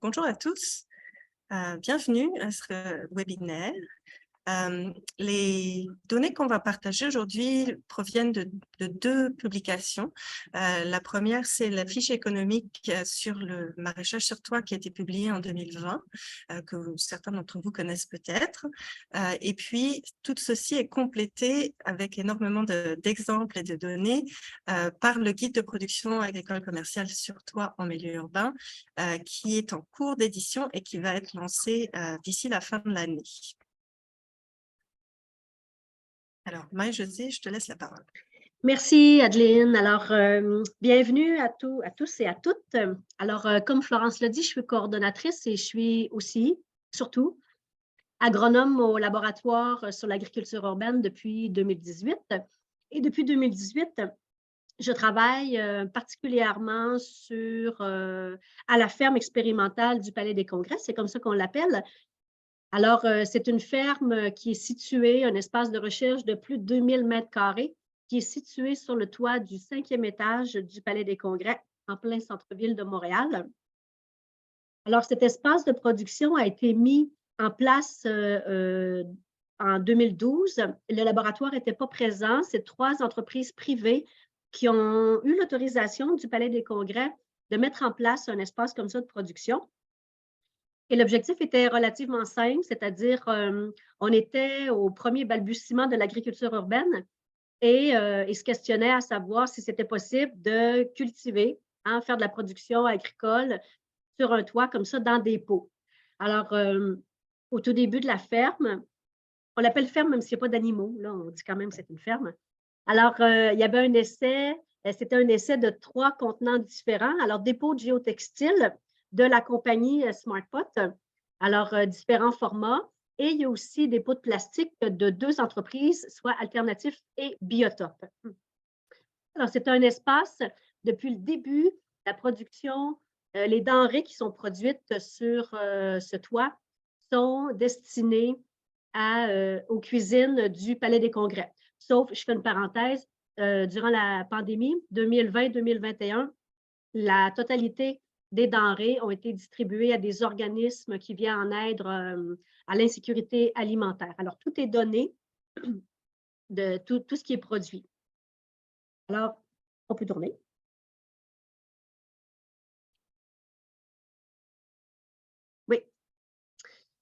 Bonjour à tous, bienvenue à ce webinaire. Les données qu'on va partager aujourd'hui proviennent de 2 publications. La première, c'est la fiche économique sur le maraîchage sur toit qui a été publiée en 2020, que certains d'entre vous connaissent peut-être. Et puis, tout ceci est complété avec énormément d'exemples et de données par le guide de production agricole commerciale sur toit en milieu urbain, qui est en cours d'édition et qui va être lancé d'ici la fin de l'année. Alors, Marie-Josée, je te laisse la parole. Merci, Adeline. Alors, bienvenue à tous et à toutes. Alors, comme Florence l'a dit, je suis coordonnatrice et je suis aussi, surtout, agronome au laboratoire sur l'agriculture urbaine depuis 2018. Et depuis 2018, je travaille particulièrement à la ferme expérimentale du Palais des Congrès, c'est comme ça qu'on l'appelle. Alors, c'est une ferme qui est située, un espace de recherche de plus de 2000 mètres carrés, qui est situé sur le toit du 5e étage du Palais des Congrès, en plein centre-ville de Montréal. Alors, cet espace de production a été mis en place en 2012. Le laboratoire n'était pas présent. C'est 3 entreprises privées qui ont eu l'autorisation du Palais des Congrès de mettre en place un espace comme ça de production. Et l'objectif était relativement simple, c'est-à-dire on était au premier balbutiement de l'agriculture urbaine et ils se questionnaient à savoir si c'était possible de cultiver, faire de la production agricole sur un toit comme ça dans des pots. Alors, au tout début de la ferme, on l'appelle ferme même s'il n'y a pas d'animaux, là, on dit quand même que c'est une ferme. Alors, il y avait un essai, c'était un essai de 3 contenants différents. Alors, des pots de géotextile de la compagnie SmartPot, alors différents formats. Et il y a aussi des pots de plastique de 2 entreprises, soit Alternatif et Biotope. Alors, c'est un espace, depuis le début, la production, les denrées qui sont produites sur ce toit sont destinées aux cuisines du Palais des Congrès. Sauf, je fais une parenthèse, durant la pandémie 2020-2021, la totalité des denrées ont été distribuées à des organismes qui viennent en aide à l'insécurité alimentaire. Alors, tout est donné de tout ce qui est produit. Alors, on peut tourner. Oui.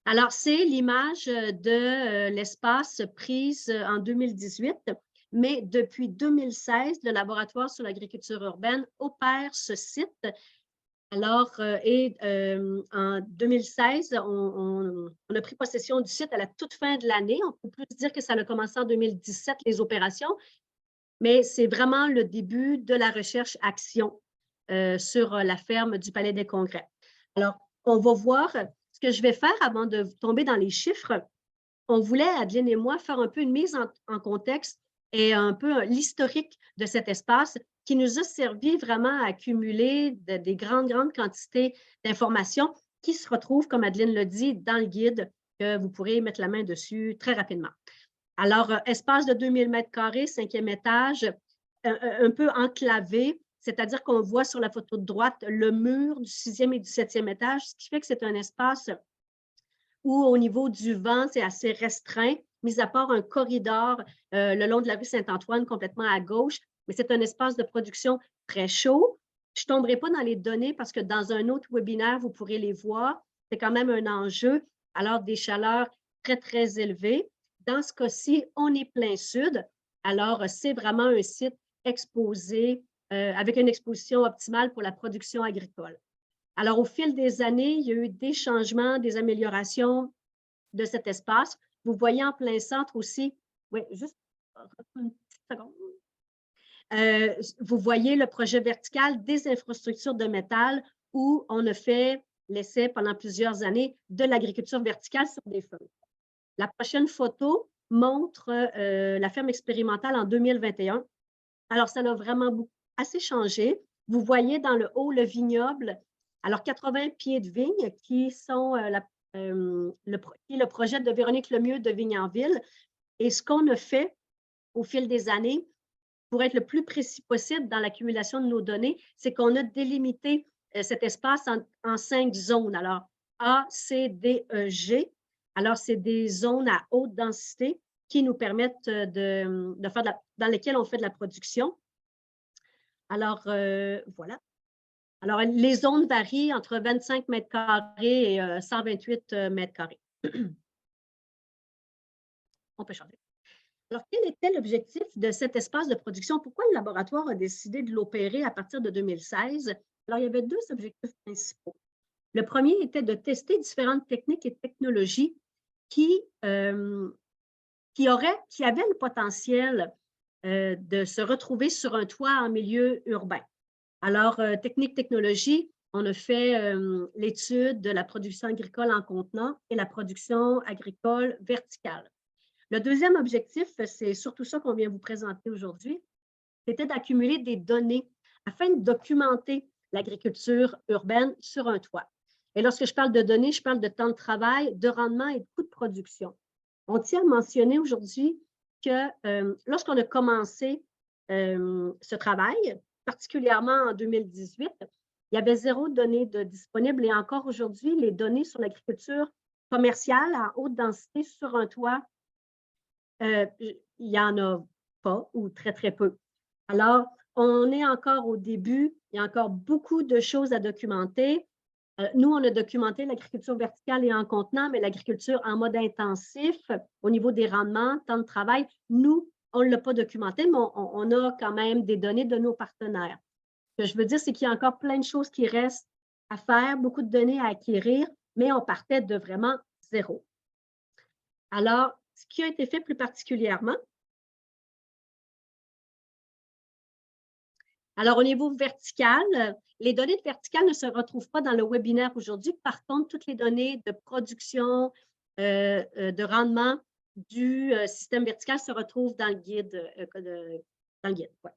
Alors, c'est l'image de l'espace prise en 2018, mais depuis 2016, le laboratoire sur l'agriculture urbaine opère ce site. Alors, en 2016, on a pris possession du site à la toute fin de l'année. On peut plus dire que ça a commencé en 2017, les opérations, mais c'est vraiment le début de la recherche-action sur la ferme du Palais des Congrès. Alors, on va voir ce que je vais faire avant de tomber dans les chiffres. On voulait, Adeline et moi, faire un peu une mise en contexte et un peu l'historique de cet espace qui nous a servi vraiment à accumuler des grandes quantités d'informations qui se retrouvent, comme Adeline l'a dit, dans le guide, que vous pourrez mettre la main dessus très rapidement. Alors, espace de 2000 mètres carrés, 5e étage, un peu enclavé, c'est-à-dire qu'on voit sur la photo de droite le mur du 6e et du 7e étage, ce qui fait que c'est un espace où au niveau du vent, c'est assez restreint, mis à part un corridor le long de la rue Saint-Antoine, complètement à gauche, mais c'est un espace de production très chaud. Je ne tomberai pas dans les données parce que dans un autre webinaire, vous pourrez les voir. C'est quand même un enjeu, alors des chaleurs très, très élevées. Dans ce cas-ci, on est plein sud, alors c'est vraiment un site exposé avec une exposition optimale pour la production agricole. Alors, au fil des années, il y a eu des changements, des améliorations de cet espace. Vous voyez en plein centre aussi, oui, juste une petite seconde. Vous voyez le projet vertical des infrastructures de métal où on a fait l'essai pendant plusieurs années de l'agriculture verticale sur des feuilles. La prochaine photo montre la ferme expérimentale en 2021. Alors, ça a vraiment assez changé. Vous voyez dans le haut le vignoble. Alors, 80 pieds de vigne qui sont le projet de Véronique Lemieux de Vigne-en-Ville. Et ce qu'on a fait au fil des années, pour être le plus précis possible dans l'accumulation de nos données, c'est qu'on a délimité cet espace en 5 zones. Alors, A, C, D, E, G. Alors, c'est des zones à haute densité qui nous permettent de faire dans lesquelles on fait de la production. Alors, voilà. Alors, les zones varient entre 25 mètres carrés et 128 mètres carrés. On peut changer. Alors, quel était l'objectif de cet espace de production? Pourquoi le laboratoire a décidé de l'opérer à partir de 2016? Alors, il y avait 2 objectifs principaux. Le premier était de tester différentes techniques et technologies qui avaient le potentiel de se retrouver sur un toit en milieu urbain. Alors, technique, technologie, on a fait l'étude de la production agricole en contenant et la production agricole verticale. Le deuxième objectif, c'est surtout ça qu'on vient vous présenter aujourd'hui, c'était d'accumuler des données afin de documenter l'agriculture urbaine sur un toit. Et lorsque je parle de données, je parle de temps de travail, de rendement et de coût de production. On tient à mentionner aujourd'hui que lorsqu'on a commencé ce travail, particulièrement en 2018, il y avait 0 données disponibles et encore aujourd'hui, les données sur l'agriculture commerciale à haute densité sur un toit, il n'y en a pas ou très, très peu. Alors, on est encore au début, il y a encore beaucoup de choses à documenter. Nous, on a documenté l'agriculture verticale et en contenant, mais l'agriculture en mode intensif, au niveau des rendements, temps de travail, nous, on ne l'a pas documenté, mais on a quand même des données de nos partenaires. Ce que je veux dire, c'est qu'il y a encore plein de choses qui restent à faire, beaucoup de données à acquérir, mais on partait de vraiment 0. Alors, ce qui a été fait plus particulièrement, alors au niveau vertical, les données de vertical ne se retrouvent pas dans le webinaire aujourd'hui. Par contre, toutes les données de production, de rendement du système vertical se retrouvent dans le guide. Ouais.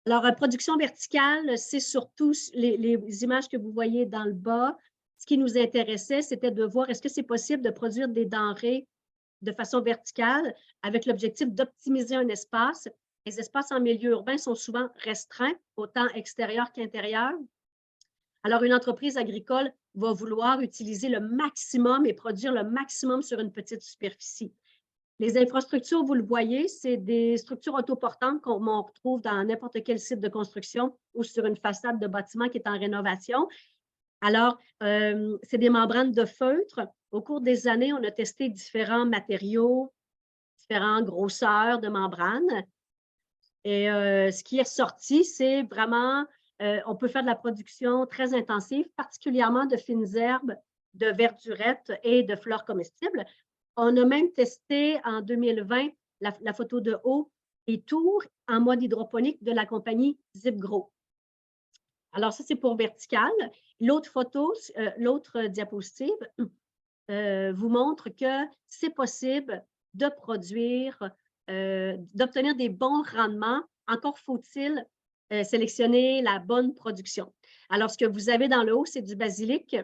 Alors, production verticale, c'est surtout les images que vous voyez dans le bas. Ce qui nous intéressait, c'était de voir est-ce que c'est possible de produire des denrées de façon verticale avec l'objectif d'optimiser un espace. Les espaces en milieu urbain sont souvent restreints, autant extérieur qu'intérieur. Alors, une entreprise agricole va vouloir utiliser le maximum et produire le maximum sur une petite superficie. Les infrastructures, vous le voyez, c'est des structures autoportantes qu'on retrouve dans n'importe quel site de construction ou sur une façade de bâtiment qui est en rénovation. Alors, c'est des membranes de feutre. Au cours des années, on a testé différents matériaux, différentes grosseurs de membranes. Et ce qui est sorti, c'est vraiment, on peut faire de la production très intensive, particulièrement de fines herbes, de verdurettes et de fleurs comestibles. On a même testé en 2020 la photo de haut et tours en mode hydroponique de la compagnie ZipGrow. Alors, ça, c'est pour vertical. L'autre photo, l'autre diapositive vous montre que c'est possible de produire, d'obtenir des bons rendements. Encore faut-il sélectionner la bonne production. Alors, ce que vous avez dans le haut, c'est du basilic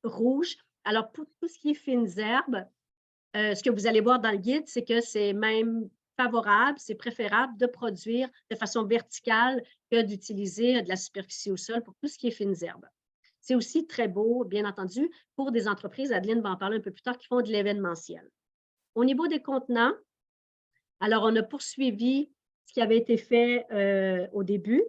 rouge. Alors, pour tout ce qui est fines herbes, ce que vous allez voir dans le guide, c'est que c'est même favorable, c'est préférable de produire de façon verticale que d'utiliser de la superficie au sol pour tout ce qui est fines herbes. C'est aussi très beau, bien entendu, pour des entreprises, Adeline va en parler un peu plus tard, qui font de l'événementiel. Au niveau des contenants, alors on a poursuivi ce qui avait été fait au début.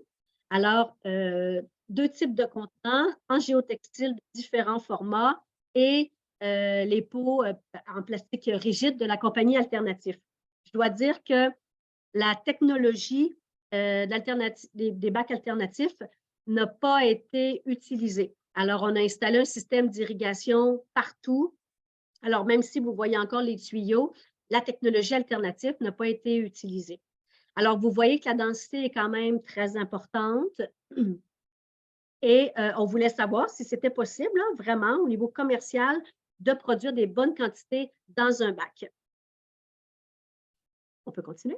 Alors, 2 types de contenants en géotextile de différents formats et les pots en plastique rigide de la compagnie Alternatif. Je dois dire que la technologie des bacs alternatifs n'a pas été utilisée. Alors, on a installé un système d'irrigation partout. Alors, même si vous voyez encore les tuyaux, la technologie alternative n'a pas été utilisée. Alors, vous voyez que la densité est quand même très importante. Et on voulait savoir si c'était possible, hein, vraiment, au niveau commercial, de produire des bonnes quantités dans un bac. On peut continuer.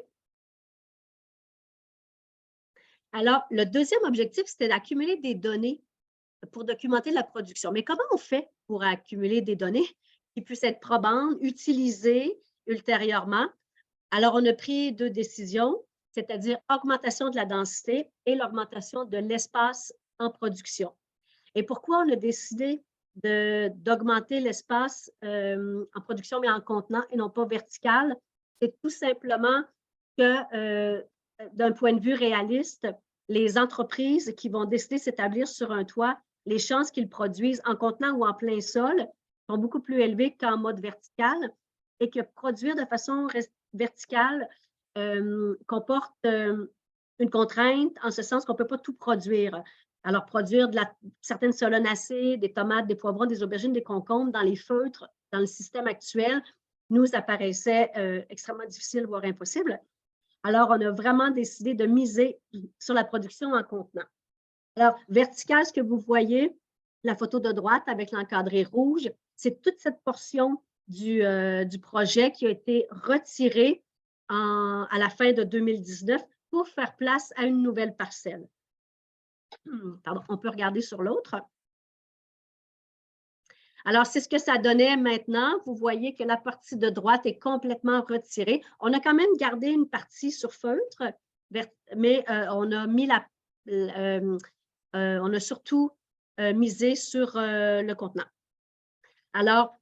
Alors, le deuxième objectif, c'était d'accumuler des données pour documenter la production. Mais comment on fait pour accumuler des données qui puissent être probantes, utilisées ultérieurement? Alors, on a pris 2 décisions, c'est-à-dire augmentation de la densité et l'augmentation de l'espace en production. Et pourquoi on a décidé d'augmenter l'espace en production, mais en contenant et non pas vertical? C'est tout simplement que, d'un point de vue réaliste, les entreprises qui vont décider de s'établir sur un toit, les chances qu'ils produisent en contenant ou en plein sol sont beaucoup plus élevées qu'en mode vertical et que produire de façon verticale comporte une contrainte en ce sens qu'on ne peut pas tout produire. Alors, produire certaines solanacées, des tomates, des poivrons, des aubergines, des concombres dans les feutres, dans le système actuel, nous apparaissait extrêmement difficile, voire impossible. Alors, on a vraiment décidé de miser sur la production en contenant. Alors, vertical, ce que vous voyez, la photo de droite avec l'encadré rouge, c'est toute cette portion du projet qui a été retirée à la fin de 2019 pour faire place à une nouvelle parcelle. Pardon, on peut regarder sur l'autre. Alors, c'est ce que ça donnait maintenant. Vous voyez que la partie de droite est complètement retirée. On a quand même gardé une partie sur feutre, mais on a mis on a surtout misé sur le contenant. Alors,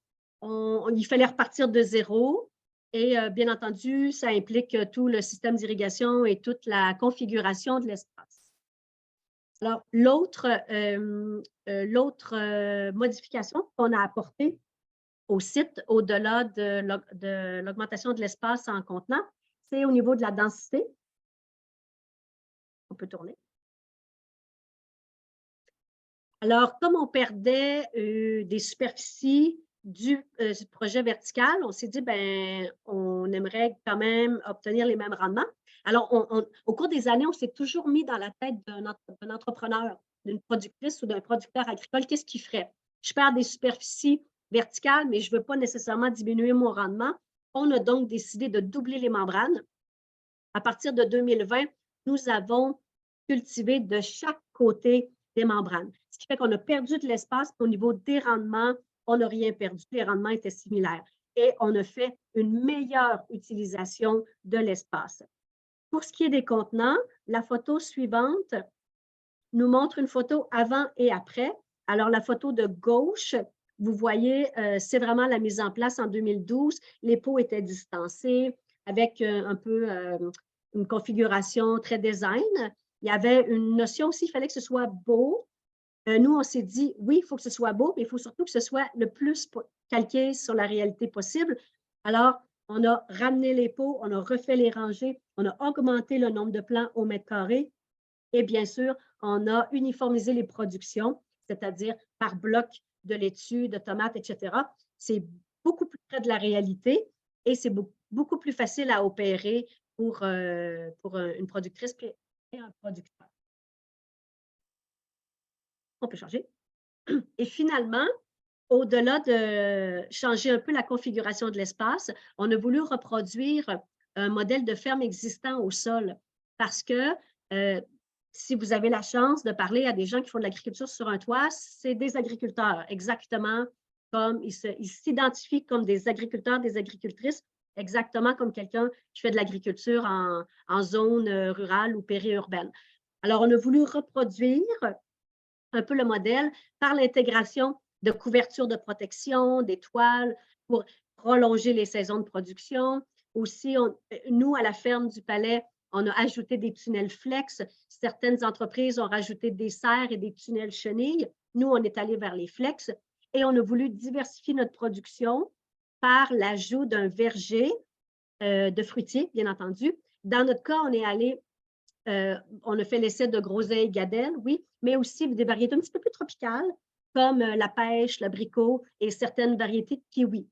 il fallait repartir de zéro et bien entendu, ça implique tout le système d'irrigation et toute la configuration de l'espace. Alors, l'autre modification qu'on a apportée au site, au-delà de l'augmentation de l'espace en contenant, c'est au niveau de la densité. On peut tourner. Alors, comme on perdait des superficies du projet vertical, on s'est dit, ben, on aimerait quand même obtenir les mêmes rendements. Alors, au cours des années, on s'est toujours mis dans la tête d'un entrepreneur, d'une productrice ou d'un producteur agricole, qu'est-ce qu'il ferait? Je perds des superficies verticales, mais je ne veux pas nécessairement diminuer mon rendement. On a donc décidé de doubler les membranes. À partir de 2020, nous avons cultivé de chaque côté des membranes. Ce qui fait qu'on a perdu de l'espace. Au niveau des rendements, on n'a rien perdu. Les rendements étaient similaires. Et on a fait une meilleure utilisation de l'espace. Pour ce qui est des contenants, la photo suivante nous montre une photo avant et après. Alors, la photo de gauche, vous voyez, c'est vraiment la mise en place en 2012. Les pots étaient distancés avec un peu une configuration très design. Il y avait une notion aussi, il fallait que ce soit beau. Nous, on s'est dit, oui, il faut que ce soit beau, mais il faut surtout que ce soit le plus calqué sur la réalité possible. Alors, on a ramené les pots, on a refait les rangées, on a augmenté le nombre de plants au mètre carré et bien sûr, on a uniformisé les productions, c'est-à-dire par bloc de laitue, de tomates, etc. C'est beaucoup plus près de la réalité et c'est beaucoup plus facile à opérer pour une productrice et un producteur. On peut changer. Et finalement, au-delà de changer un peu la configuration de l'espace, on a voulu reproduire un modèle de ferme existant au sol parce que si vous avez la chance de parler à des gens qui font de l'agriculture sur un toit, c'est des agriculteurs, exactement comme ils s'identifient comme des agriculteurs, des agricultrices, exactement comme quelqu'un qui fait de l'agriculture en zone rurale ou périurbaine. Alors, on a voulu reproduire un peu le modèle par l'intégration de couvertures de protection, des toiles pour prolonger les saisons de production. Aussi, nous, à la ferme du Palais, on a ajouté des tunnels flex. Certaines entreprises ont rajouté des serres et des tunnels chenilles. Nous, on est allé vers les flex et on a voulu diversifier notre production par l'ajout d'un verger de fruitiers, bien entendu. Dans notre cas, on est allé on a fait l'essai de groseilles, gadelles, oui, mais aussi des variétés un petit peu plus tropicales, comme la pêche, l'abricot et certaines variétés de kiwi.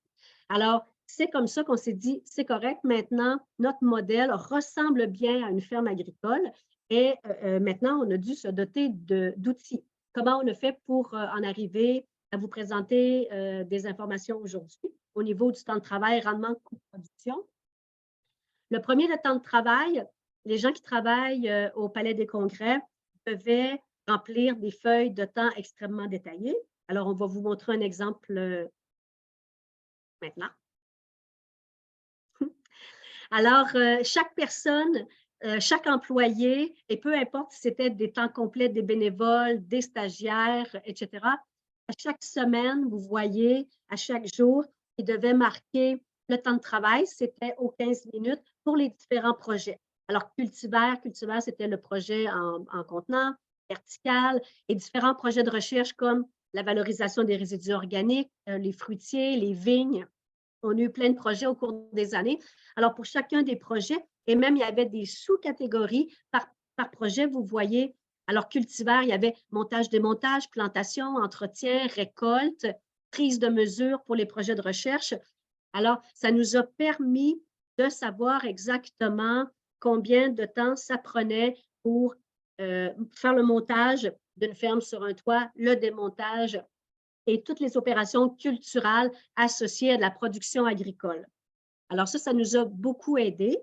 Alors, c'est comme ça qu'on s'est dit, c'est correct, maintenant, notre modèle ressemble bien à une ferme agricole et maintenant, on a dû se doter d'outils. Comment on a fait pour en arriver à vous présenter des informations aujourd'hui au niveau du temps de travail, rendement, coût de production? Le premier, le temps de travail, les gens qui travaillent au Palais des Congrès devaient remplir des feuilles de temps extrêmement détaillées. Alors, on va vous montrer un exemple maintenant. Alors, chaque personne chaque employé, et peu importe si c'était des temps complets, des bénévoles, des stagiaires, etc., à chaque semaine, vous voyez, à chaque jour, ils devaient marquer le temps de travail, c'était aux 15 minutes pour les différents projets. Alors, Cultivar, c'était le projet en contenant, vertical, et différents projets de recherche comme la valorisation des résidus organiques, les fruitiers, les vignes. On a eu plein de projets au cours des années. Alors, pour chacun des projets, et même il y avait des sous-catégories par projet, vous voyez. Alors, Cultivar, il y avait montage, démontage, plantation, entretien, récolte, prise de mesure pour les projets de recherche. Alors, ça nous a permis de savoir exactement combien de temps ça prenait pour faire le montage d'une ferme sur un toit, le démontage et toutes les opérations culturales associées à de la production agricole. Alors ça nous a beaucoup aidé.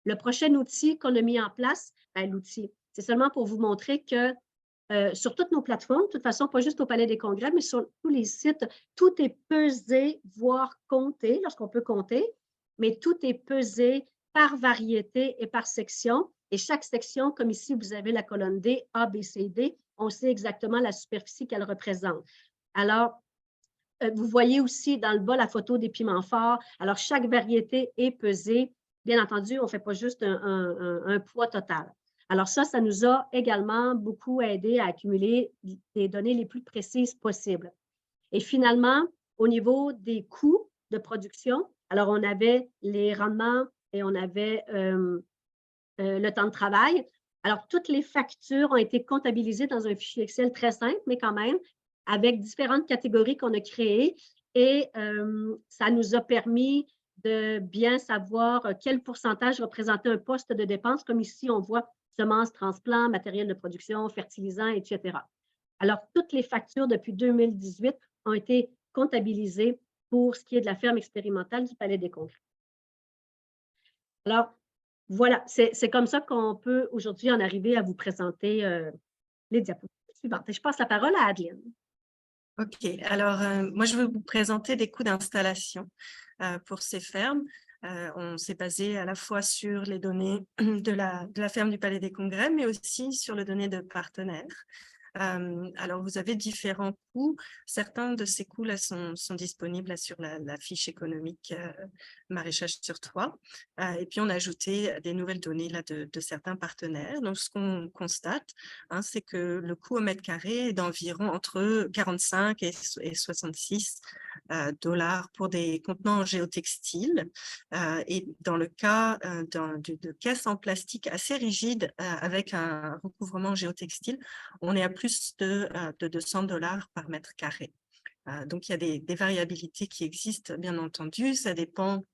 Le prochain outil qu'on a mis en place, l'outil, c'est seulement pour vous montrer que sur toutes nos plateformes, de toute façon, pas juste au Palais des Congrès, mais sur tous les sites, tout est pesé, voire compté, lorsqu'on peut compter, mais tout est pesé par variété et par section. Et chaque section, comme ici, vous avez la colonne D, A, B, C, D, on sait exactement la superficie qu'elle représente. Alors, vous voyez aussi dans le bas la photo des piments forts. Alors, chaque variété est pesée. Bien entendu, on ne fait pas juste un poids total. Alors ça nous a également beaucoup aidé à accumuler les données les plus précises possibles. Et finalement, au niveau des coûts de production, alors on avait les rendements et on avait le temps de travail. Alors, toutes les factures ont été comptabilisées dans un fichier Excel très simple, mais quand même, avec différentes catégories qu'on a créées. Et ça nous a permis de bien savoir quel pourcentage représentait un poste de dépense, comme ici, on voit semences, transplants, matériel de production, fertilisants, etc. Alors, toutes les factures depuis 2018 ont été comptabilisées pour ce qui est de la ferme expérimentale du Palais des Congrès. Alors, voilà, c'est comme ça qu'on peut aujourd'hui en arriver à vous présenter les diapositives suivantes. Et je passe la parole à Adeline. OK. Alors, moi, je vais vous présenter des coûts d'installation pour ces fermes. On s'est basé à la fois sur les données de la ferme du Palais des Congrès, mais aussi sur les données de partenaires. Alors, vous avez différents coûts. Certains de ces coûts-là sont disponibles là, sur la fiche économique maraîchage sur toit. Et puis, on a ajouté des nouvelles données là, de certains partenaires. Donc, ce qu'on constate, hein, c'est que le coût au mètre carré est d'environ entre 45 et 66 dollars pour des contenants en géotextile. Et dans le cas de caisses en plastique assez rigides avec un recouvrement géotextile, on est à plus de 200 dollars par mètre carré. Donc, il y a des variabilités qui existent, bien entendu. Ça dépend.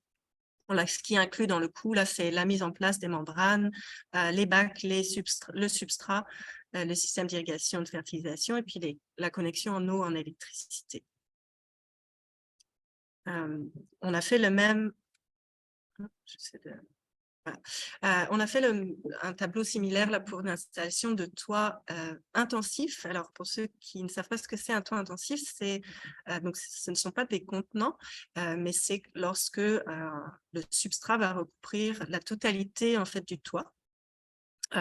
Ce qui est inclus dans le coût, là, c'est la mise en place des membranes, les bacs, le substrat, le système d'irrigation, de fertilisation et puis la connexion en eau, en électricité. On a fait le même. J'essaie de... Voilà. On a fait un tableau similaire là, pour une installation de toit intensif. Alors, pour ceux qui ne savent pas ce que c'est un toit intensif, donc ce ne sont pas des contenants, mais c'est lorsque le substrat va recouvrir la totalité en fait, du toit.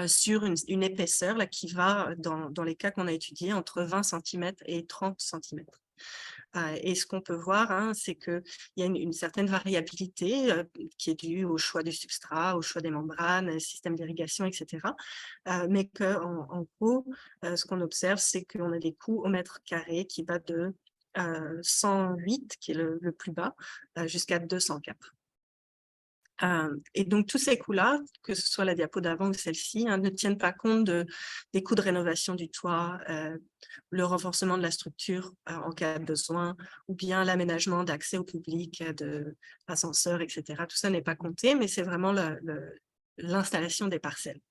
Sur une épaisseur là, qui va, dans les cas qu'on a étudiés, entre 20 cm et 30 cm. Et ce qu'on peut voir, hein, c'est qu'il y a une certaine variabilité qui est due au choix du substrat, au choix des membranes, système d'irrigation, etc. Mais qu'en gros, ce qu'on observe, c'est qu'on a des coûts au mètre carré qui va de 108, qui est le plus bas, jusqu'à 204. Et donc, tous ces coûts-là, que ce soit la diapo d'avant ou celle-ci, hein, ne tiennent pas compte des coûts de rénovation du toit, le renforcement de la structure en cas de besoin, ou bien l'aménagement d'accès au public, d'ascenseurs, etc. Tout ça n'est pas compté, mais c'est vraiment l'installation des parcelles.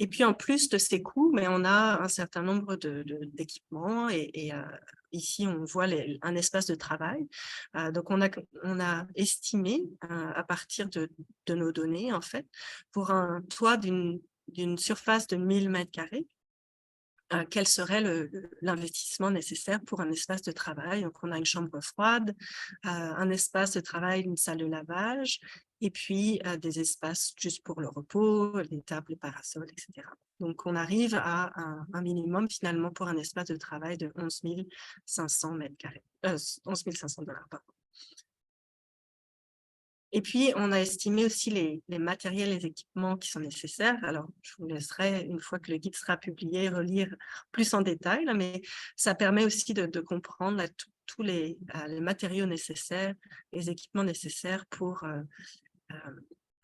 Et puis, en plus de ces coûts, mais on a un certain nombre d'équipements et ici, on voit un espace de travail. Donc, on a estimé, à partir de nos données, en fait, pour un toit d'une surface de 1000 mètres carrés, quel serait l'investissement nécessaire pour un espace de travail. Donc, on a une chambre froide, un espace de travail, une salle de lavage et puis des espaces juste pour le repos, les tables, les parasols, etc. Donc, on arrive à un minimum finalement pour un espace de travail de 11 500 mètres carrés, 11 500 $, pardon. Et puis, on a estimé aussi les matériels et les équipements qui sont nécessaires. Alors, je vous laisserai, une fois que le guide sera publié, relire plus en détail, là, mais ça permet aussi de comprendre là, tous les matériaux nécessaires, les équipements nécessaires pour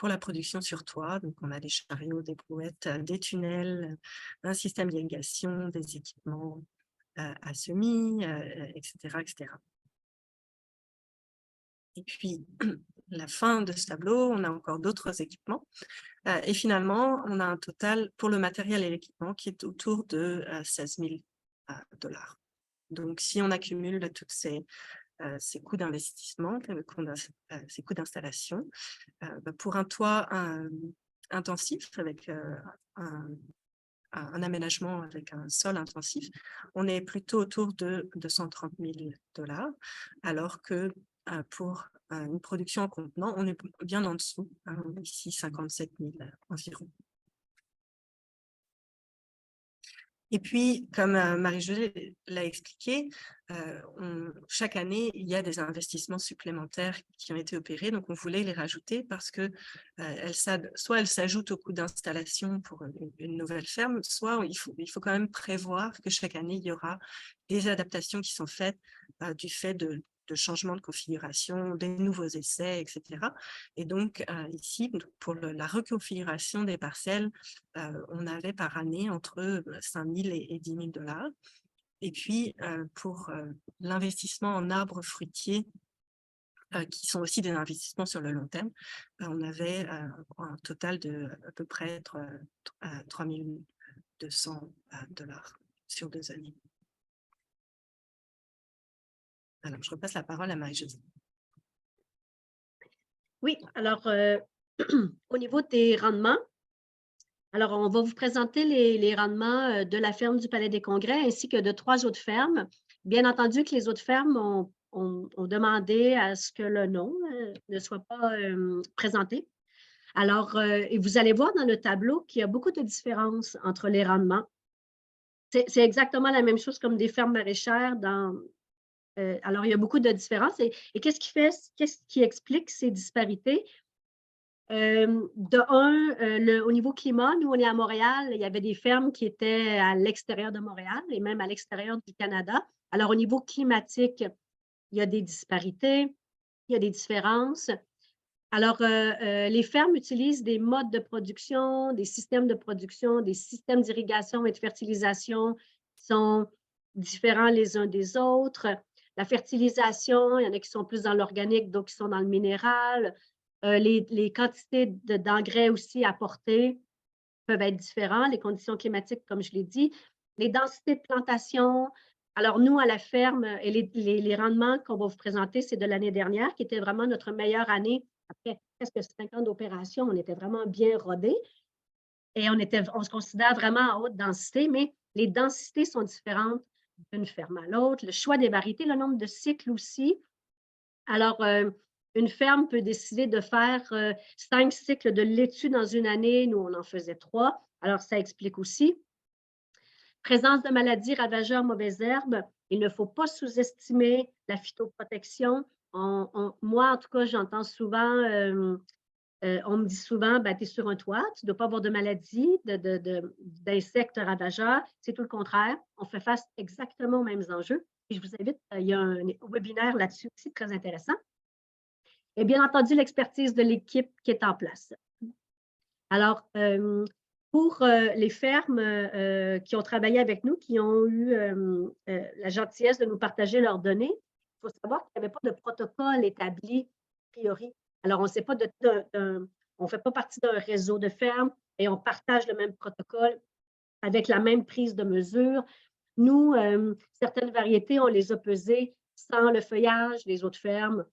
la production sur toit. Donc, on a des chariots, des brouettes, des tunnels, un système d'irrigation, des équipements à semis, etc., etc. Et puis, la fin de ce tableau, on a encore d'autres équipements. Et finalement, on a un total pour le matériel et l'équipement qui est autour de 16 000 $. Donc, si on accumule tous ces coûts d'investissement, ces coûts d'installation, pour un toit intensif, avec un aménagement avec un sol intensif, on est plutôt autour de 230 000 $, alors que pour une production en contenant, on est bien en dessous, ici 57 000 environ. Et puis, comme Marie-Josée l'a expliqué, chaque année, il y a des investissements supplémentaires qui ont été opérés, donc on voulait les rajouter parce que soit elles s'ajoutent au coût d'installation pour une nouvelle ferme, soit il faut quand même prévoir que chaque année, il y aura des adaptations qui sont faites du fait de changements de configuration, des nouveaux essais, etc. Et donc, ici, pour la reconfiguration des parcelles, on avait par année entre 5 000 et 10 000 $. Et puis, pour l'investissement en arbres fruitiers, qui sont aussi des investissements sur le long terme, on avait un total de à peu près 3 200 $ sur 2 années. Alors, je repasse la parole à Marie-Josée. Oui, alors, au niveau des rendements, alors on va vous présenter les rendements de la ferme du Palais des Congrès ainsi que de 3 autres fermes. Bien entendu que les autres fermes ont demandé à ce que le nom ne soit pas présenté. Alors, et vous allez voir dans le tableau qu'il y a beaucoup de différences entre les rendements. C'est exactement la même chose comme des fermes maraîchères alors, il y a beaucoup de différences. Et qu'est-ce qui explique ces disparités? Au niveau climat, nous, on est à Montréal, il y avait des fermes qui étaient à l'extérieur de Montréal et même à l'extérieur du Canada. Alors, au niveau climatique, il y a des disparités, il y a des différences. Alors, les fermes utilisent des modes de production, des systèmes d'irrigation et de fertilisation qui sont différents les uns des autres. La fertilisation, il y en a qui sont plus dans l'organique, d'autres qui sont dans le minéral. Les quantités d'engrais aussi apportées peuvent être différentes, les conditions climatiques, comme je l'ai dit. Les densités de plantation. Alors, nous, à la ferme, et les rendements qu'on va vous présenter, c'est de l'année dernière, qui était vraiment notre meilleure année. Après presque 5 ans d'opération, on était vraiment bien rodés et on se considère vraiment à haute densité, mais les densités sont différentes d'une ferme à l'autre. Le choix des variétés, le nombre de cycles aussi. Alors, une ferme peut décider de faire 5 cycles de laitue dans une année. Nous, on en faisait 3. Alors, ça explique aussi. Présence de maladies, ravageurs, mauvaises herbes. Il ne faut pas sous-estimer la phytoprotection. Moi, en tout cas, j'entends souvent, on me dit souvent, ben, tu es sur un toit, tu ne dois pas avoir de maladies, d'insectes ravageurs. C'est tout le contraire. On fait face exactement aux mêmes enjeux. Et je vous invite, il y a un webinaire là-dessus aussi très intéressant. Et bien entendu, l'expertise de l'équipe qui est en place. Alors, pour les fermes qui ont travaillé avec nous, qui ont eu la gentillesse de nous partager leurs données, il faut savoir qu'il n'y avait pas de protocole établi a priori. Alors, on ne fait pas partie d'un réseau de fermes et on partage le même protocole avec la même prise de mesure. Nous, certaines variétés, on les a pesées sans le feuillage. Les autres fermes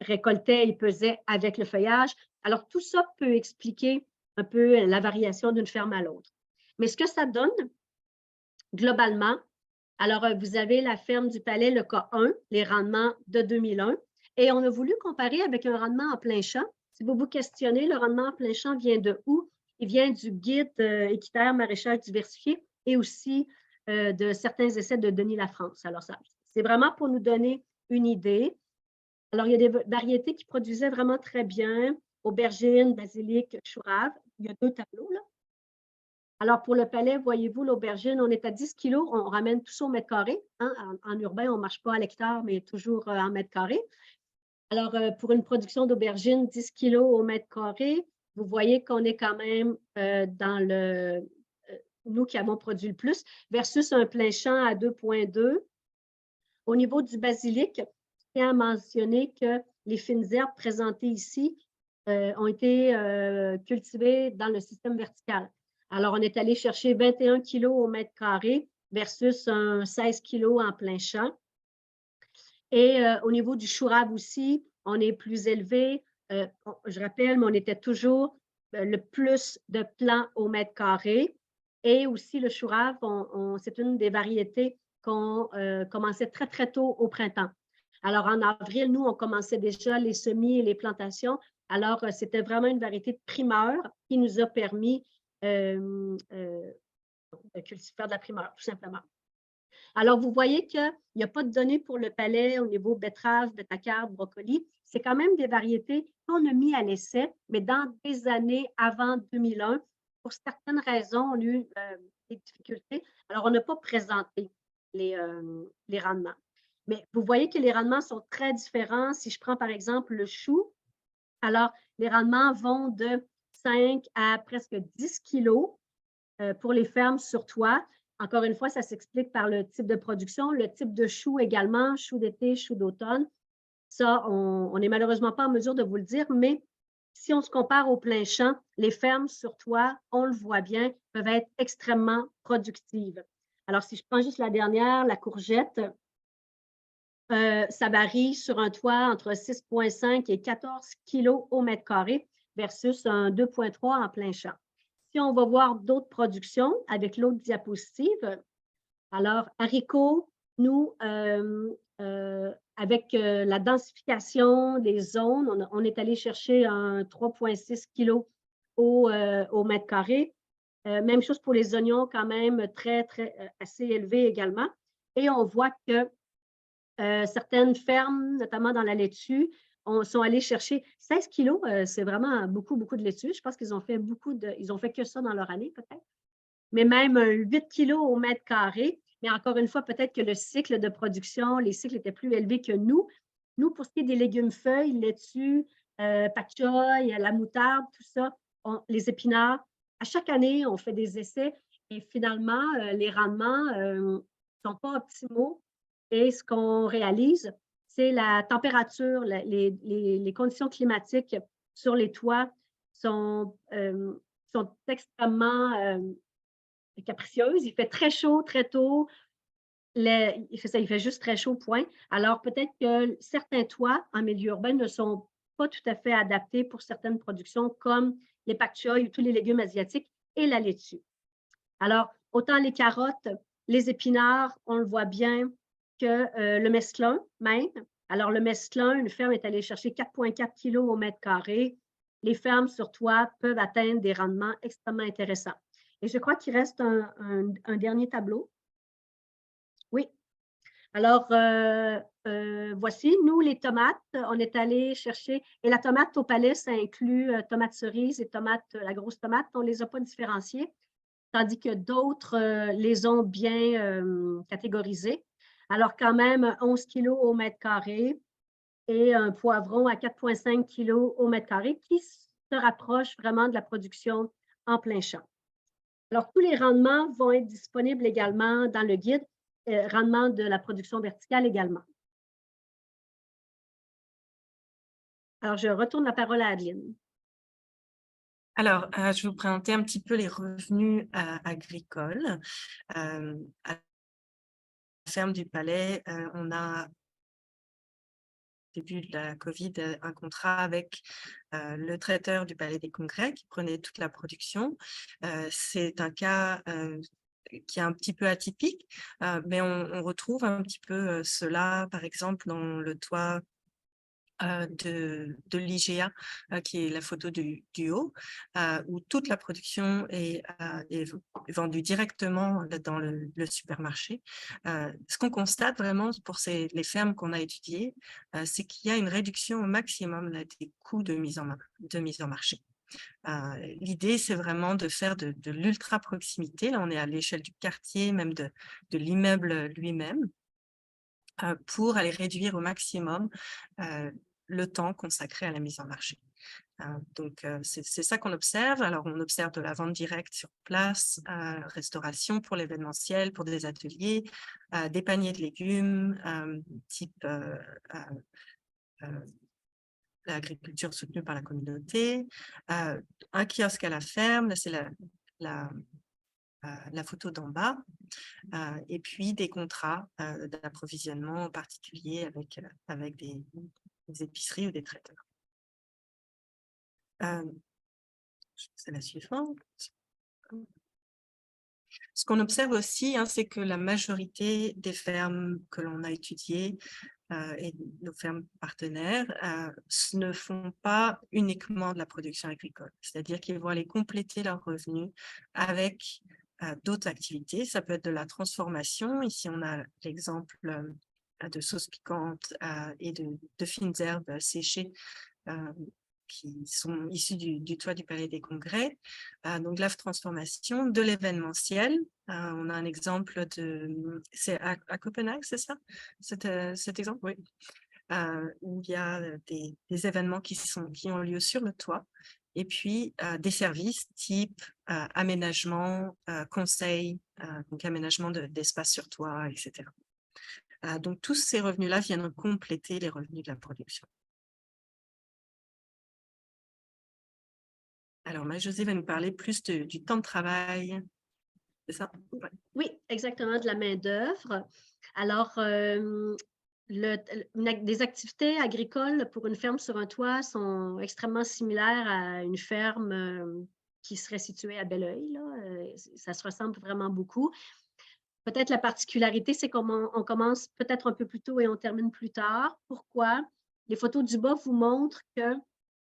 récoltaient et pesaient avec le feuillage. Alors, tout ça peut expliquer un peu la variation d'une ferme à l'autre. Mais ce que ça donne, globalement, alors vous avez la ferme du Palais, le cas 1, les rendements de 2001, et on a voulu comparer avec un rendement en plein champ Si vous vous questionnez, le rendement en plein champ vient de où? Il vient du guide équitaire maraîchage diversifié et aussi de certains essais de Denis Lafrance. Alors, c'est vraiment pour nous donner une idée. Alors, il y a des variétés qui produisaient vraiment très bien, aubergine, basilic, chou rave. Il y a 2 tableaux, là. Alors, pour le palais, voyez-vous, l'aubergine, on est à 10 kilos, on ramène tout ça au mètre carré. Hein? En urbain, on ne marche pas à l'hectare, mais toujours en mètre carré. Alors, pour une production d'aubergine, 10 kilos au mètre carré, vous voyez qu'on est quand même dans nous qui avons produit le plus, versus un plein champ à 2,2. Au niveau du basilic, je tiens à mentionner que les fines herbes présentées ici ont été cultivées dans le système vertical. Alors, on est allé chercher 21 kilos au mètre carré versus un 16 kilos en plein champ. Et au niveau du chou rave aussi, on est plus élevé. Je rappelle, mais on était toujours le plus de plants au mètre carré. Et aussi, le chou rave, c'est une des variétés qu'on commençait très, très tôt au printemps. Alors, en avril, nous, on commençait déjà les semis et les plantations. Alors, c'était vraiment une variété de primeur qui nous a permis de faire de la primeur, tout simplement. Alors, vous voyez qu'il n'y a pas de données pour le palais au niveau betterave, bêta-carbe, brocoli. C'est quand même des variétés qu'on a mis à l'essai, mais dans des années avant 2001, pour certaines raisons, on a eu des difficultés. Alors, on n'a pas présenté les rendements. Mais vous voyez que les rendements sont très différents. Si je prends par exemple le chou, alors les rendements vont de 5 à presque 10 kilos pour les fermes sur toit. Encore une fois, ça s'explique par le type de production, le type de chou également, chou d'été, chou d'automne. Ça, on n'est malheureusement pas en mesure de vous le dire, mais si on se compare au plein champ, les fermes sur toit, on le voit bien, peuvent être extrêmement productives. Alors, si je prends juste la dernière, la courgette, ça varie sur un toit entre 6,5 et 14 kilos au mètre carré versus un 2,3 en plein champ. Si on va voir d'autres productions avec l'autre diapositive, alors haricots, nous, avec la densification des zones, on est allé chercher un 3,6 kg au mètre carré. Même chose pour les oignons, quand même très, très assez élevé également. Et on voit que certaines fermes, notamment dans la laitue, sont allées chercher 16 kilos. C'est vraiment beaucoup, beaucoup de laitue. Je pense qu'ils ont fait ils ont fait que ça dans leur année, peut-être. Mais même 8 kilos au mètre carré. Mais encore une fois, peut-être que le cycle de production, les cycles étaient plus élevés que nous. Nous, pour ce qui est des légumes feuilles, laitue, pak choy, la moutarde, tout ça, les épinards, à chaque année, on fait des essais et finalement, les rendements ne sont pas optimaux. Et ce qu'on réalise, c'est la température, les conditions climatiques sur les toits sont extrêmement capricieuses. Il fait très chaud très tôt. Il fait juste très chaud, point. Alors, peut-être que certains toits en milieu urbain ne sont pas tout à fait adaptés pour certaines productions, comme les pak choy ou tous les légumes asiatiques et la laitue. Alors, autant les carottes, les épinards, on le voit bien, que le mesclun même. Alors, le mesclun, une ferme est allée chercher 4,4 kg au mètre carré. Les fermes sur toit peuvent atteindre des rendements extrêmement intéressants. Et je crois qu'il reste un dernier tableau. Oui. Alors, voici, nous, les tomates, on est allé chercher, et la tomate au palais, ça inclut tomate cerise et la grosse tomate, on ne les a pas différenciées, tandis que d'autres les ont bien catégorisées. Alors, quand même, 11 kilos au mètre carré et un poivron à 4,5 kilos au mètre carré qui se rapproche vraiment de la production en plein champ. Alors, tous les rendements vont être disponibles également dans le guide, rendement de la production verticale également. Alors, je retourne la parole à Adeline. Alors, je vais vous présenter un petit peu les revenus agricoles. À la ferme du Palais, on a, au début de la Covid, un contrat avec le traiteur du Palais des Congrès qui prenait toute la production. C'est un cas qui est un petit peu atypique, mais on retrouve un petit peu cela, par exemple, dans le toit de l'IGA, qui est la photo du haut, où toute la production est vendue directement dans le supermarché. Ce qu'on constate vraiment pour les fermes qu'on a étudiées, c'est qu'il y a une réduction au maximum là, des coûts de mise en marché. L'idée, c'est vraiment de faire de l'ultra proximité. Là, on est à l'échelle du quartier, même de l'immeuble lui-même, pour aller réduire au maximum le temps consacré à la mise en marché. Donc, c'est ça qu'on observe. Alors, on observe de la vente directe sur place, restauration pour l'événementiel, pour des ateliers, des paniers de légumes, type l'agriculture soutenue par la communauté, un kiosque à la ferme, là c'est la photo d'en bas, et puis des contrats d'approvisionnement en particulier avec des épiceries ou des traiteurs. C'est la suivante. Ce qu'on observe aussi, hein, c'est que la majorité des fermes que l'on a étudiées et nos fermes partenaires ne font pas uniquement de la production agricole. C'est-à-dire qu'ils vont aller compléter leurs revenus avec d'autres activités. Ça peut être de la transformation. Ici, on a l'exemple de sauces piquantes et de fines herbes séchées qui sont issus du toit du Palais des Congrès. Donc, la transformation, de l'événementiel. On a un exemple c'est à Copenhague, c'est ça, cet exemple? Oui. Où il y a des événements qui ont lieu sur le toit. Et puis, des services type aménagement, conseil, donc aménagement d'espace sur toit, etc. Donc, tous ces revenus-là viennent compléter les revenus de la production. Alors, Marie-Josée va nous parler plus du temps de travail, c'est ça? Ouais. Oui, exactement, de la main-d'œuvre. Alors, des activités agricoles pour une ferme sur un toit sont extrêmement similaires à une ferme qui serait située à Belleuil. Là. Ça se ressemble vraiment beaucoup. Peut-être la particularité, c'est qu'on commence peut-être un peu plus tôt et on termine plus tard. Pourquoi? Les photos du bas vous montrent qu'il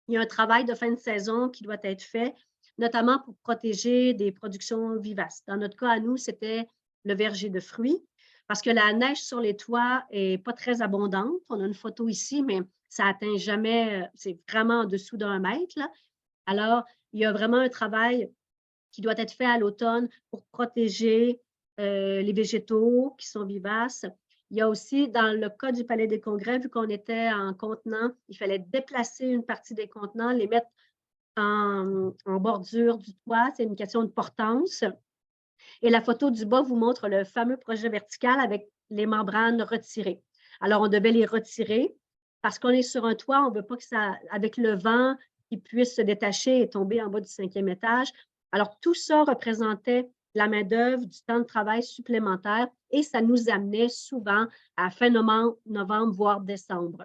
y a un travail de fin de saison qui doit être fait, notamment pour protéger des productions vivaces. Dans notre cas, à nous, c'était le verger de fruits, parce que la neige sur les toits n'est pas très abondante. On a une photo ici, mais ça n'atteint jamais, c'est vraiment en dessous d'1 mètre. Là. Alors, il y a vraiment un travail qui doit être fait à l'automne pour protéger les végétaux qui sont vivaces. Il y a aussi, dans le cas du Palais des Congrès, vu qu'on était en contenant, il fallait déplacer une partie des contenants, les mettre en bordure du toit. C'est une question de portance. Et la photo du bas vous montre le fameux projet vertical avec les membranes retirées. Alors, on devait les retirer parce qu'on est sur un toit, on ne veut pas que ça, avec le vent, qu'il puisse se détacher et tomber en bas du 5e étage. Alors, tout ça représentait la main-d'œuvre, du temps de travail supplémentaire et ça nous amenait souvent à fin novembre, voire décembre.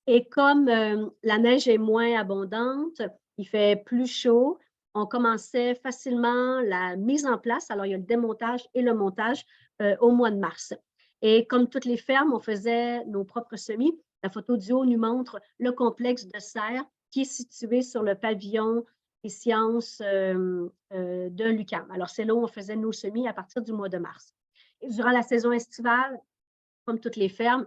Et comme la neige est moins abondante, il fait plus chaud, on commençait facilement la mise en place. Alors, il y a le démontage et le montage au mois de mars. Et comme toutes les fermes, on faisait nos propres semis. La photo du haut nous montre le complexe de serre qui est situé sur le pavillon des sciences de l'UQAM. Alors, c'est là où on faisait nos semis à partir du mois de mars. Et durant la saison estivale, comme toutes les fermes,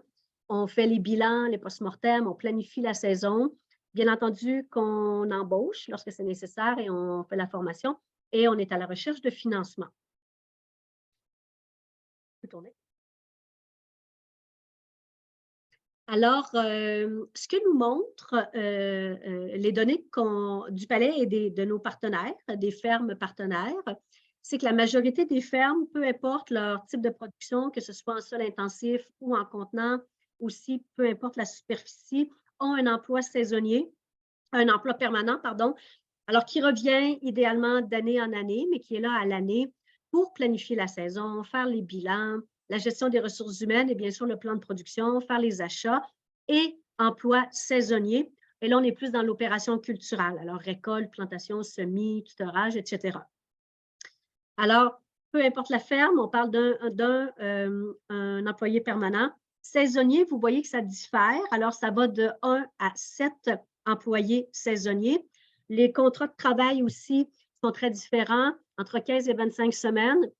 on fait les bilans, les post-mortem, on planifie la saison. Bien entendu qu'on embauche lorsque c'est nécessaire et on fait la formation et on est à la recherche de financement. Alors, ce que nous montrent les données du Palais et de nos partenaires, des fermes partenaires, c'est que la majorité des fermes, peu importe leur type de production, que ce soit en sol intensif ou en contenant, aussi peu importe la superficie, ont un emploi saisonnier, un emploi permanent, pardon, alors qui revient idéalement d'année en année, mais qui est là à l'année pour planifier la saison, faire les bilans, la gestion des ressources humaines et bien sûr le plan de production, faire les achats et emploi saisonnier. Et là, on est plus dans l'opération culturelle, alors récolte, plantation, semis, tutorage, etc. Alors, peu importe la ferme, on parle d'un employé permanent Saisonnier, vous voyez que ça diffère. Alors, ça va de 1 à 7 employés saisonniers. Les contrats de travail aussi sont très différents, entre 15 et 25 semaines.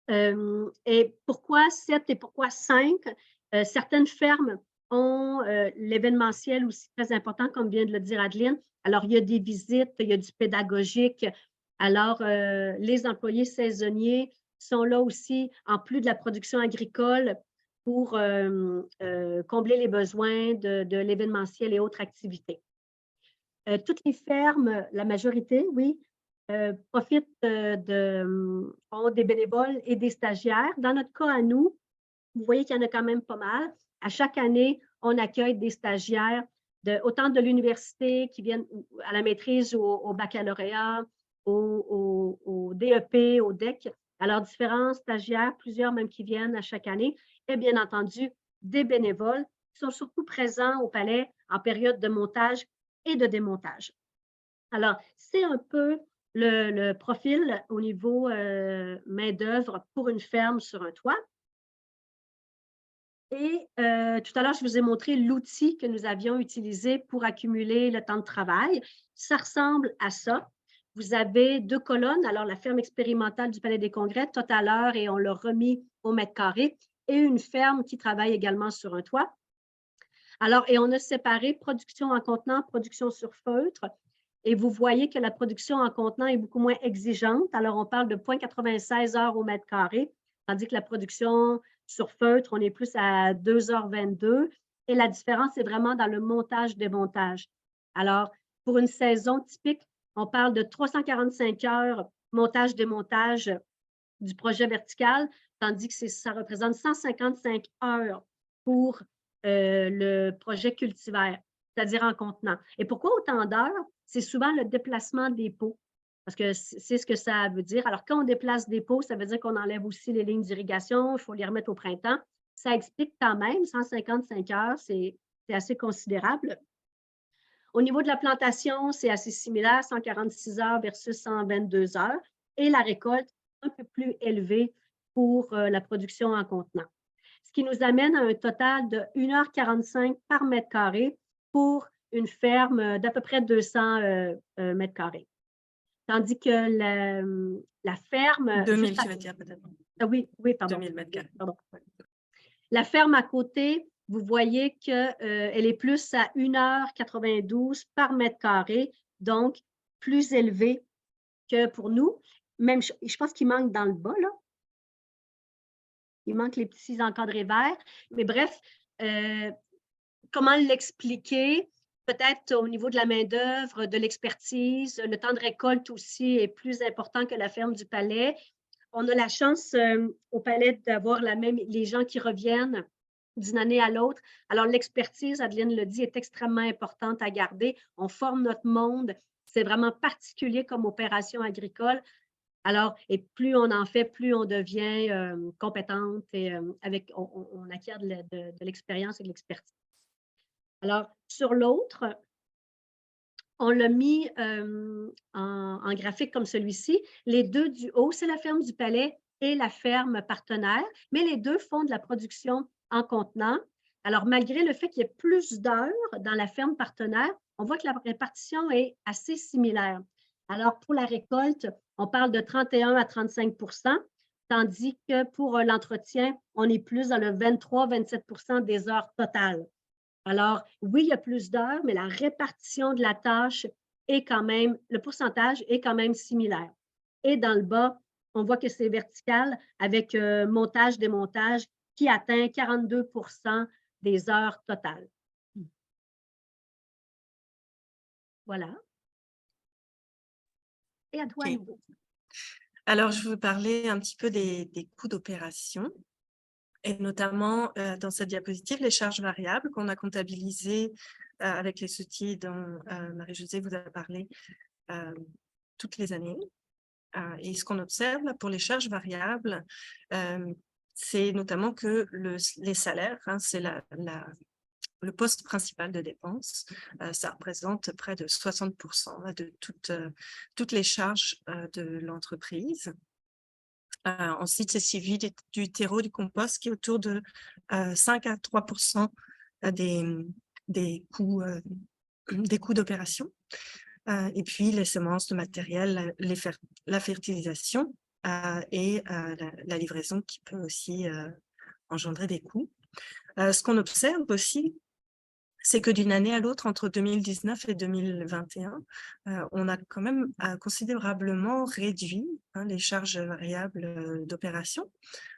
Et pourquoi 7 et pourquoi 5? Certaines fermes ont l'événementiel aussi très important, comme vient de le dire Adeline. Alors, il y a des visites, il y a du pédagogique. Alors, les employés saisonniers sont là aussi, en plus de la production agricole, pour combler les besoins de l'événementiel et autres activités. Toutes les fermes, la majorité, oui, profitent ont des bénévoles et des stagiaires. Dans notre cas à nous, vous voyez qu'il y en a quand même pas mal. À chaque année, on accueille des stagiaires, autant de l'université qui viennent à la maîtrise ou au baccalauréat, au DEP, au DEC. Alors, différents stagiaires, plusieurs même qui viennent à chaque année, et bien entendu, des bénévoles qui sont surtout présents au palais en période de montage et de démontage. Alors, c'est un peu le profil au niveau main-d'œuvre pour une ferme sur un toit. Et tout à l'heure, je vous ai montré l'outil que nous avions utilisé pour accumuler le temps de travail. Ça ressemble à ça. Vous avez 2 colonnes. Alors, la ferme expérimentale du Palais des Congrès, tout à l'heure, et on l'a remis au mètre carré, et une ferme qui travaille également sur un toit. Alors, et on a séparé production en contenant, production sur feutre. Et vous voyez que la production en contenant est beaucoup moins exigeante. Alors, on parle de 0,96 heures au mètre carré, tandis que la production sur feutre, on est plus à 2h22. Et la différence est vraiment dans le montage-démontage. Alors, pour une saison typique, on parle de 345 heures montage-démontage du projet vertical, tandis que ça représente 155 heures pour le projet cultivaire, c'est-à-dire en contenant. Et pourquoi autant d'heures? C'est souvent le déplacement des pots, parce que c'est ce que ça veut dire. Alors, quand on déplace des pots, ça veut dire qu'on enlève aussi les lignes d'irrigation, il faut les remettre au printemps. Ça explique quand même 155 heures, c'est assez considérable. Au niveau de la plantation, c'est assez similaire, 146 heures versus 122 heures. Et la récolte, un peu plus élevée pour la production en contenant. Ce qui nous amène à un total de 1h45 par mètre carré pour une ferme d'à peu près 200 mètres carrés. Tandis que la ferme… 2000, tu vas dire peut-être. Oui, oui, pardon. 2000 mètres carrés. Pardon. La ferme à côté, vous voyez qu'elle est plus à 1h92 par mètre carré, donc plus élevée que pour nous. Même, je pense qu'il manque dans le bas, là. Il manque les petits encadrés verts. Mais bref, comment l'expliquer? Peut-être au niveau de la main-d'œuvre, de l'expertise, le temps de récolte aussi est plus important que la ferme du Palais. On a la chance au Palais d'avoir les gens qui reviennent d'une année à l'autre. Alors, l'expertise, Adeline le dit, est extrêmement importante à garder. On forme notre monde. C'est vraiment particulier comme opération agricole. Alors, et plus on en fait, plus on devient compétente et on acquiert de l'expérience et de l'expertise. Alors, sur l'autre, on l'a mis en graphique comme celui-ci. Les deux du haut, c'est la ferme du Palais et la ferme partenaire, mais les deux font de la production en contenant. Alors, malgré le fait qu'il y ait plus d'heures dans la ferme partenaire, on voit que la répartition est assez similaire. Alors, pour la récolte, on parle de 31 à 35 tandis que pour l'entretien, on est plus dans le 23-27 des heures totales. Alors, oui, il y a plus d'heures, mais la répartition de la tâche est quand même, le pourcentage est quand même similaire. Et dans le bas, on voit que c'est vertical avec montage, démontage qui atteint 42 des heures totales. Voilà. Et à toi, à nouveau. Alors, je vais vous parler un petit peu des coûts d'opération. Et notamment, dans cette diapositive, les charges variables qu'on a comptabilisées avec les outils dont Marie-Josée vous a parlé toutes les années. Et ce qu'on observe là, pour les charges variables, c'est notamment que les salaires, hein, c'est le poste principal de dépenses, ça représente près de 60% de toutes les charges de l'entreprise. Ensuite, c'est suivi du terreau, du compost, qui est autour de 5 à 3% des coûts d'opération. Et puis, les semences, le matériel, la fertilisation et la livraison qui peut aussi engendrer des coûts. Ce qu'on observe aussi, c'est que d'une année à l'autre, entre 2019 et 2021, on a quand même considérablement réduit les charges variables d'opération.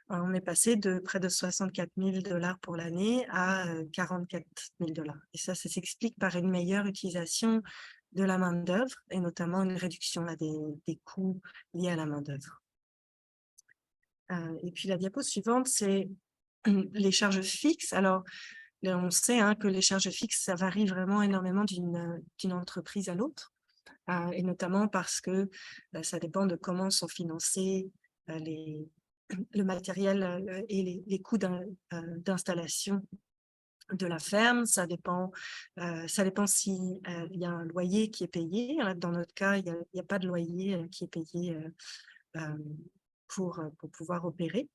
On est passé de près de 64 000 $ pour l'année à 44 000 $. Et ça s'explique par une meilleure utilisation de la main-d'œuvre et notamment une réduction des coûts liés à la main-d'œuvre. Et puis la diapo suivante, c'est les charges fixes. Alors, on sait que les charges fixes, ça varie vraiment énormément d'une entreprise à l'autre, et notamment parce que ça dépend de comment sont financés le matériel et les coûts d'installation de la ferme. Ça dépend s'il y a un loyer qui est payé. Dans notre cas, il n'y a pas de loyer qui est payé pour pouvoir opérer.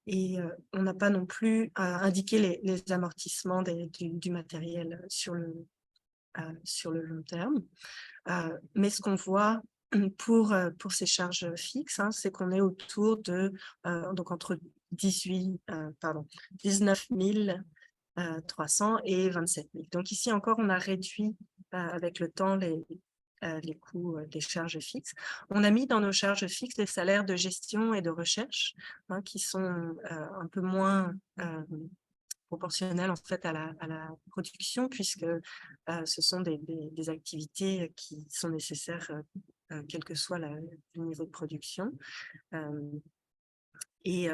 Et on n'a pas non plus indiqué les amortissements du matériel sur le long terme. Mais ce qu'on voit pour ces charges fixes, c'est qu'on est autour de donc entre 19 300 et 27 000. Donc ici encore, on a réduit avec le temps les coûts des charges fixes. On a mis dans nos charges fixes les salaires de gestion et de recherche qui sont un peu moins proportionnels en fait à la production, puisque ce sont des activités qui sont nécessaires quel que soit le niveau de production. Et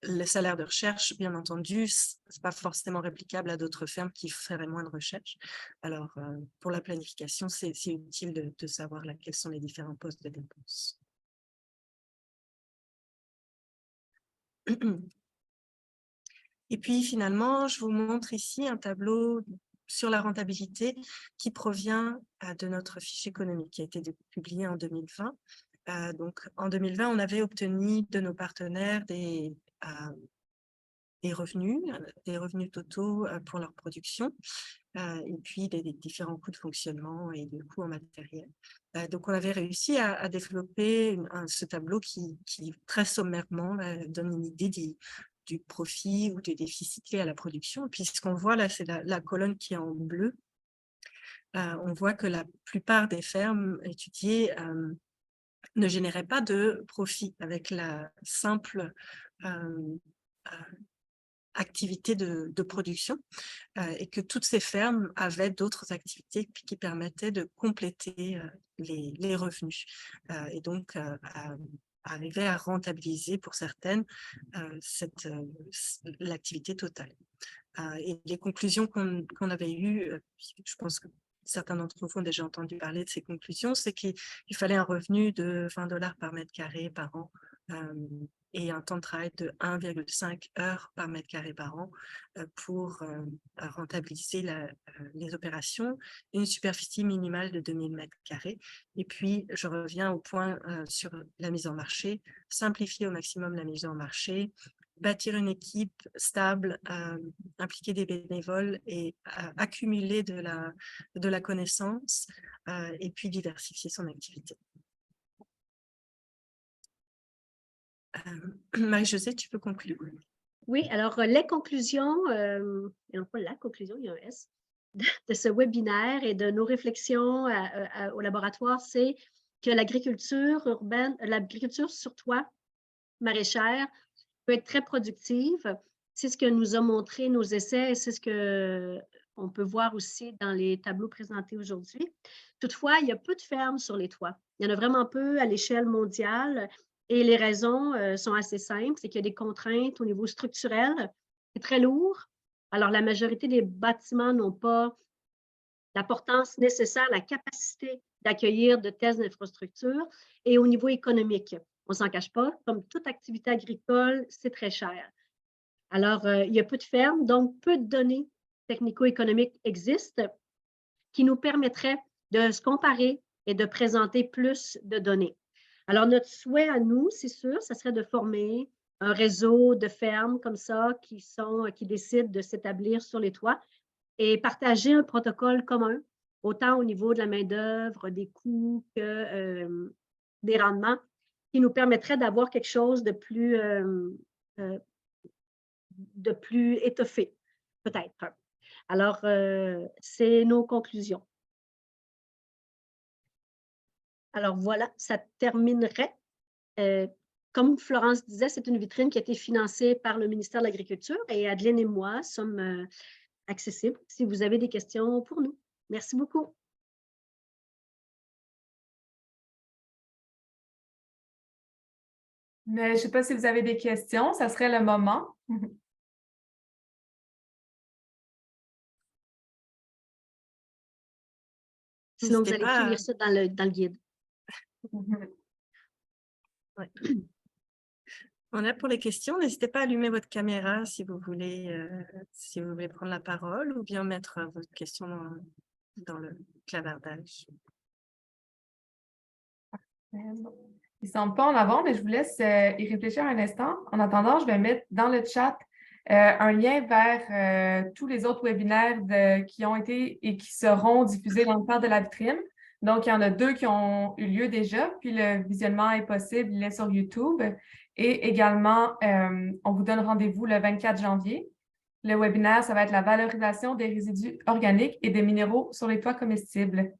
le salaire de recherche, bien entendu, ce n'est pas forcément réplicable à d'autres fermes qui feraient moins de recherche. Alors, pour la planification, c'est utile de savoir quels sont les différents postes de dépenses. Et puis, finalement, je vous montre ici un tableau sur la rentabilité qui provient de notre fiche économique qui a été publiée en 2020. Donc, en 2020, on avait obtenu de nos partenaires des revenus totaux pour leur production, et puis des différents coûts de fonctionnement et des coûts en matériel. Donc, on avait réussi à développer ce tableau qui très sommairement donne une idée du profit ou du déficit lié à la production. Puis ce qu'on voit là, c'est la colonne qui est en bleu. On voit que la plupart des fermes étudiées ne généraient pas de profit avec la simple activité de production, et que toutes ces fermes avaient d'autres activités qui permettaient de compléter les revenus, et donc arriver à rentabiliser pour certaines l'activité totale. Et les conclusions qu'on avait eues, je pense que certains d'entre vous ont déjà entendu parler de ces conclusions, c'est qu'il fallait un revenu de 20 $ par mètre carré par an, et un temps de travail de 1,5 heures par mètre carré par an pour rentabiliser les opérations, une superficie minimale de 2000 mètres carrés. Et puis, je reviens au point sur la mise en marché, simplifier au maximum la mise en marché, bâtir une équipe stable, impliquer des bénévoles et accumuler de la connaissance, et puis diversifier son activité. Marie-Josée, tu peux conclure? Oui, alors les conclusions, et non pas la conclusion, il y a un S, de ce webinaire et de nos réflexions au laboratoire, c'est que l'agriculture urbaine, l'agriculture sur toit maraîchère peut être très productive. C'est ce que nous ont montré nos essais et c'est ce qu'on peut voir aussi dans les tableaux présentés aujourd'hui. Toutefois, il y a peu de fermes sur les toits. Il y en a vraiment peu à l'échelle mondiale et les raisons sont assez simples. C'est qu'il y a des contraintes au niveau structurel. C'est très lourd. Alors, la majorité des bâtiments n'ont pas l'importance nécessaire, la capacité d'accueillir de telles infrastructures. Et au niveau économique, on ne s'en cache pas, comme toute activité agricole, c'est très cher. Alors, il y a peu de fermes, donc peu de données technico-économiques existent qui nous permettraient de se comparer et de présenter plus de données. Alors, notre souhait à nous, c'est sûr, ça serait de former un réseau de fermes comme ça qui décident de s'établir sur les toits et partager un protocole commun, autant au niveau de la main-d'œuvre, des coûts que des rendements, qui nous permettrait d'avoir quelque chose euh, de plus étoffé, peut-être. Alors, c'est nos conclusions. Alors voilà, ça terminerait. Comme Florence disait, c'est une vitrine qui a été financée par le ministère de l'Agriculture et Adeline et moi sommes accessibles si vous avez des questions pour nous. Merci beaucoup. Mais je ne sais pas si vous avez des questions, ça serait le moment. Sinon, vous N'hésitez allez pas tout à- lire ça dans le guide. Ouais. On est pour les questions. N'hésitez pas à allumer votre caméra si vous voulez prendre la parole ou bien mettre votre question dans le clavardage. Ils ne sont pas en avant, mais je vous laisse y réfléchir un instant. En attendant, je vais mettre dans le chat un lien vers tous les autres webinaires qui ont été et qui seront diffusés dans le cadre de la vitrine. Donc, il y en a 2 qui ont eu lieu déjà, puis le visionnement est possible, il est sur YouTube. Et également, on vous donne rendez-vous le 24 janvier. Le webinaire, ça va être la valorisation des résidus organiques et des minéraux sur les toits comestibles.